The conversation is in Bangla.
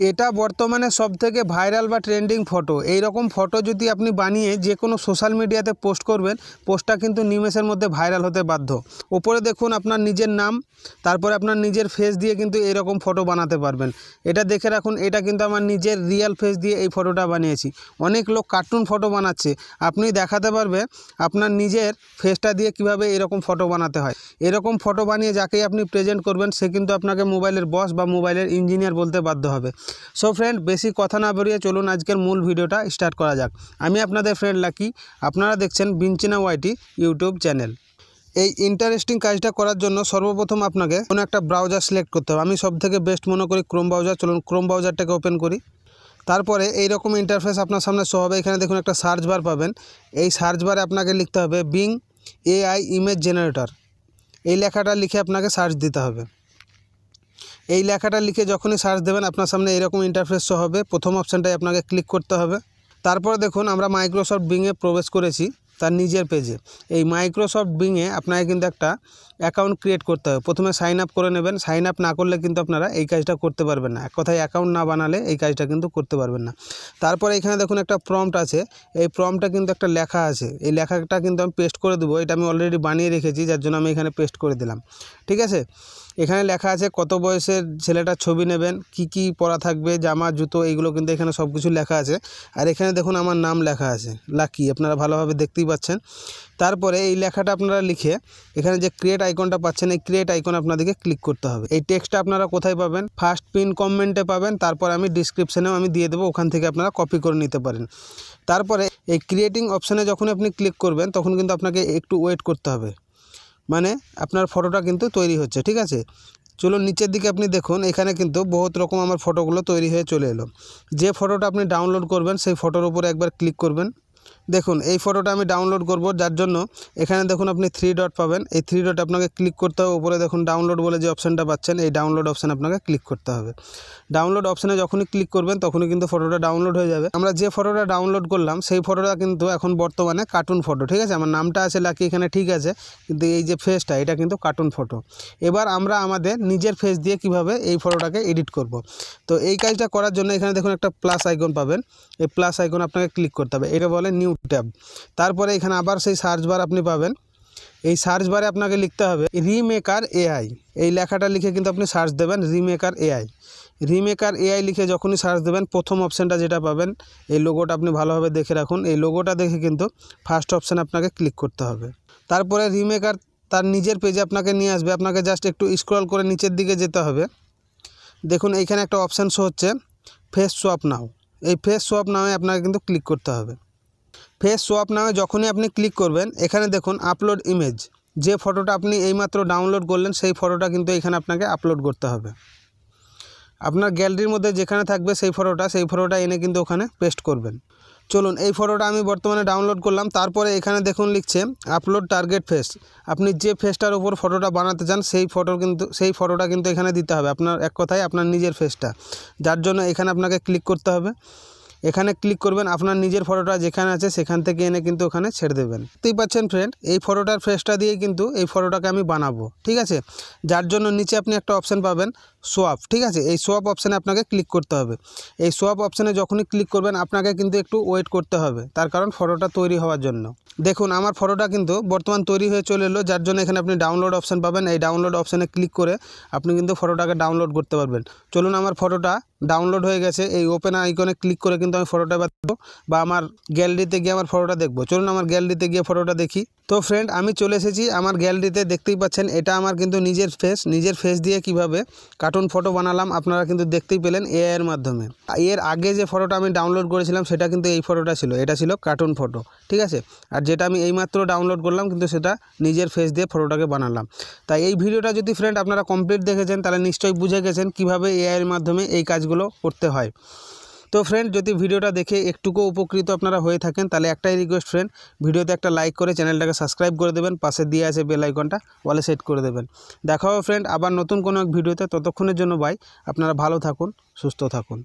এটা বর্তমানে সবথেকে ভাইরাল বা ট্রেন্ডিং ফটো। এই রকম ফটো যদি আপনি বানিয়ে যে কোনো সোশ্যাল মিডিয়াতে পোস্ট করবেন, পোস্টটা কিন্তু নিমেষের মধ্যে ভাইরাল হতে বাধ্য। ওপরে দেখুন আপনার নিজের নাম, তারপরে আপনার নিজের ফেস দিয়ে কিন্তু এরকম ফটো বানাতে পারবেন। এটা দেখে রাখুন, এটা কিন্তু আমার নিজের রিয়েল ফেস দিয়ে এই ফটোটা বানিয়েছি। অনেক লোক কার্টুন ফটো বানাচ্ছে, আপনি দেখাতে পারবে আপনার নিজের ফেসটা দিয়ে কিভাবে এরকম ফটো বানাতে হয়। এরকম ফটো বানিয়ে যাকেই আপনি প্রেজেন্ট করবেন, সে কিন্তু আপনাকে মোবাইলের বস বা মোবাইলের ইঞ্জিনিয়ার বলতে বাধ্য হবে। সো ফ্রেন্ড, বেশি কথা না বেরিয়ে চলুন আজকের মূল ভিডিওটা স্টার্ট করা যাক। আমি আপনাদের ফ্রেন্ড লাকি, আপনারা দেখছেন বিঞ্চিনা ওয়াইটি ইউটিউব চ্যানেল। এই ইন্টারেস্টিং কাজটা করার জন্য সর্বপ্রথম আপনাকে কোনো একটা ব্রাউজার সিলেক্ট করতে হবে। আমি সবথেকে বেস্ট মনে করি ক্রোম ব্রাউজার। চলুন ক্রোম ব্রাউজারটাকে ওপেন করি। তারপরে এইরকম ইন্টারফেস আপনার সামনে শো হবে। এখানে দেখুন একটা সার্চ বার পাবেন। এই সার্চ বারে আপনাকে লিখতে হবে বিং এআই ইমেজ জেনারেটর। এই লেখাটা লিখে আপনাকে সার্চ দিতে হবে। এই লেখাটা লিখে যখনই সার্চ দেবেন, আপনার সামনে এরকম ইন্টারফেস শো হবে। প্রথম অপশানটায় আপনাকে ক্লিক করতে হবে। তারপরে দেখুন আমরা মাইক্রোসফট বিংয়ে প্রবেশ করেছি তার নিজের পেজে। এই মাইক্রোসফট বিংয়ে আপনাকে কিন্তু একটা অ্যাকাউন্ট ক্রিয়েট করতে হবে। প্রথমে সাইন আপ করে নেবেন। সাইন আপ না করলে কিন্তু আপনারা এই কাজটা করতে পারবেন না। এক কথায় অ্যাকাউন্ট না বানালে এই কাজটা কিন্তু করতে পারবেন না। তারপরে এখানে দেখুন একটা প্রম্পট আছে। এই প্রম্পটে কিন্তু একটা লেখা আছে। এই লেখাটা কিন্তু আমি পেস্ট করে দেবো। এটা আমি অলরেডি বানিয়ে রেখেছি, যার জন্য আমি এখানে পেস্ট করে দিলাম। ঠিক আছে, এখানে লেখা আছে কত বয়সের ছেলেটার ছবি নেবেন, কি পরা থাকবে, জামা জুতো, এইগুলো কিন্তু এখানে সব কিছু লেখা আছে। আর এখানে দেখুন আমার নাম লেখা আছে লাকি, আপনারা ভালোভাবে দেখতেই পাচ্ছেন। তারপরে এই লেখাটা আপনারা লিখে এখানে যে ক্রিয়েট আইকনটা পাচ্ছেন, এই ক্রিয়েট আইকন আপনাদেরকে ক্লিক করতে হবে। এই টেক্সটটা আপনারা কোথায় পাবেন? ফার্স্ট পিন কমেন্টে পাবেন। তারপর আমি ডিসক্রিপশানেও আমি দিয়ে দেবো, ওখান থেকে আপনারা কপি করে নিতে পারেন। তারপরে এই ক্রিয়েটিং অপশানে যখন আপনি ক্লিক করবেন, তখন কিন্তু আপনাকে একটু ওয়েট করতে হবে, মানে আপনার ফটোটা কিন্তু তৈরি হচ্ছে। ঠিক আছে, চলুন নিচের দিকে আপনি দেখুন, এখানে কিন্তু বহুত রকম আমার ফটোগুলো তৈরি হয়ে চলে এলো। যে ফটোটা আপনি ডাউনলোড করবেন সেই ফটোর উপরে একবার ক্লিক করবেন। দেখুন এই ফটোটা আমি ডাউনলোড করব, যার জন্য এখানে দেখুন আপনি 3 ডট পাবেন। এই 3 ডট আপনাকে ক্লিক করতে হবে। উপরে দেখুন ডাউনলোড বলে যে অপশানটা পাচ্ছেন, এই ডাউনলোড অপশান আপনাকে ক্লিক করতে হবে। ডাউনলোড অপশানে যখনই ক্লিক করবেন, তখনই কিন্তু ফটোটা ডাউনলোড হয়ে যাবে। আমরা যে ফটোটা ডাউনলোড করলাম সেই ফটোটা কিন্তু এখন বর্তমানে কার্টুন ফটো। ঠিক আছে, আমার নামটা আছে লাকি এখানে, ঠিক আছে, কিন্তু এই যে ফেসটা, এটা কিন্তু কার্টুন ফটো। এবার আমরা আমাদের নিজের ফেস দিয়ে কিভাবে এই ফটোটাকে এডিট করব। তো এই কাজটা করার জন্য এখানে দেখুন একটা প্লাস আইকন পাবেন। এই প্লাস আইকন আপনাকে ক্লিক করতে হবে, এটা বলে নিউ ট্যাব। তারপরে এখানে আবার সেই সার্চ বার আপনি পাবেন। এই সার্চ বারে আপনাকে লিখতে হবে রিমেকার এআই। এই লেখাটা লিখে কিন্তু আপনি সার্চ দেবেন রিমেকার এআই। রিমেকার এআই লিখে যখনই সার্চ দেবেন, প্রথম অপশানটা যেটা পাবেন, এই লোগোটা আপনি ভালোভাবে দেখে রাখুন। এই লোগোটা দেখে কিন্তু ফার্স্ট অপশানে আপনাকে ক্লিক করতে হবে। তারপরে রিমেকার তার নিজের পেজে আপনাকে নিয়ে আসবে। আপনাকে জাস্ট একটু স্ক্রল করে নিচের দিকে যেতে হবে। দেখুন এইখানে একটা অপশান শো হচ্ছে ফেস সোয়াপ নাও। এই ফেস সোয়াপ নামে আপনাকে কিন্তু ক্লিক করতে হবে। ফেস সোয়াপ নামে যখনই আপনি ক্লিক করবেন, এখানে দেখুন আপলোড ইমেজ। যে ফটোটা আপনি এইমাত্র ডাউনলোড করলেন সেই ফটোটা কিন্তু এখানে আপনাকে আপলোড করতে হবে। আপনার গ্যালারির মধ্যে যেখানে থাকবে সেই ফটোটা এনে কিন্তু ওখানে পেস্ট করবেন। চলুন এই ফটোটা আমি বর্তমানে ডাউনলোড করলাম। তারপরে এখানে দেখুন লিখছে আপলোড টার্গেট ফেস। আপনি যে ফেসটার উপর ফটোটা বানাতে চান সেই ফটোটা কিন্তু এখানে দিতে হবে। আপনার এক কথায় আপনার নিজের ফেসটা, যার জন্য এখানে আপনাকে ক্লিক করতে হবে। এখানে ক্লিক করবেন, আপনার নিজের ফটোটা যেখানে আছে সেখান থেকে এনে কিন্তু ওখানে ছেড়ে দেবেন। দেখতেই পাচ্ছেন ফ্রেন্ড, এই ফটোটার ফেসটা দিয়ে কিন্তু এই ফটোটাকে আমি বানাবো। ঠিক আছে, যার জন্য নিচে আপনি একটা অপশান পাবেন সোয়াপ। ঠিক আছে, এই সোয়াপ অপশানে আপনাকে ক্লিক করতে হবে। এই সোয়াপ অপশানে যখনই ক্লিক করবেন, আপনাকে কিন্তু একটু ওয়েট করতে হবে, তার কারণ ফটোটা তৈরি হওয়ার জন্য। দেখুন আমার ফটোটা কিন্তু বর্তমান তৈরি হয়ে চলে এলো, যার জন্য এখানে আপনি ডাউনলোড অপশান পাবেন। এই ডাউনলোড অপশানে ক্লিক করে আপনি কিন্তু ফটোটাকে ডাউনলোড করতে পারবেন। চলুন আমার ফটোটা ডাউনলোড হয়ে গেছে। এই ওপেন আইকনে ক্লিক করে কিন্তু আমি ফটোটা দেখবো, বা আমার গ্যালারিতে গিয়ে আমার ফটোটা দেখবো। চলুন আমার গ্যালারিতে গিয়ে ফটোটা দেখি। তো ফ্রেন্ড, আমি চলে এসেছি আমার গ্যালারিতে। দেখতেই পাচ্ছেন এটা আমার কিন্তু নিজের ফেস দিয়ে কিভাবে কার্টুন ফটো বানালাম আপনারা কিন্তু দেখতেই পেলেন এআই এর মাধ্যমে। এর আগে যে ফটোটা আমি ডাউনলোড করেছিলাম সেটা কিন্তু এই ফটোটা ছিল, এটা ছিল কার্টুন ফটো। ঠিক আছে, আর যেটা আমি এইমাত্র ডাউনলোড করলাম কিন্তু সেটা নিজের ফেস দিয়ে ফটোটাকে বানালাম। তাই এই ভিডিওটা যদি ফ্রেন্ড আপনারা কমপ্লিট দেখেছেন, তাহলে নিশ্চয়ই বুঝে গেছেন কিভাবে এআই এর মাধ্যমে এই কাজগুলো করতে হয়। তো ফ্রেন্ড, যদি ভিডিওটা দেখে একটুকু উপকৃত আপনারা হয়ে থাকেন, তাহলে একটাই রিকোয়েস্ট ফ্রেন্ড, ভিডিওতে একটা লাইক করে চ্যানেলটাকে সাবস্ক্রাইব করে দেবেন। পাশে দিয়ে আছে বেল আইকনটা, ওয়ালে সেট করে দেবেন। দেখা হবে ফ্রেন্ড আবার নতুন কোনো এক ভিডিওতে। ততক্ষণের জন্য বাই। আপনারা ভালো থাকুন, সুস্থ থাকুন।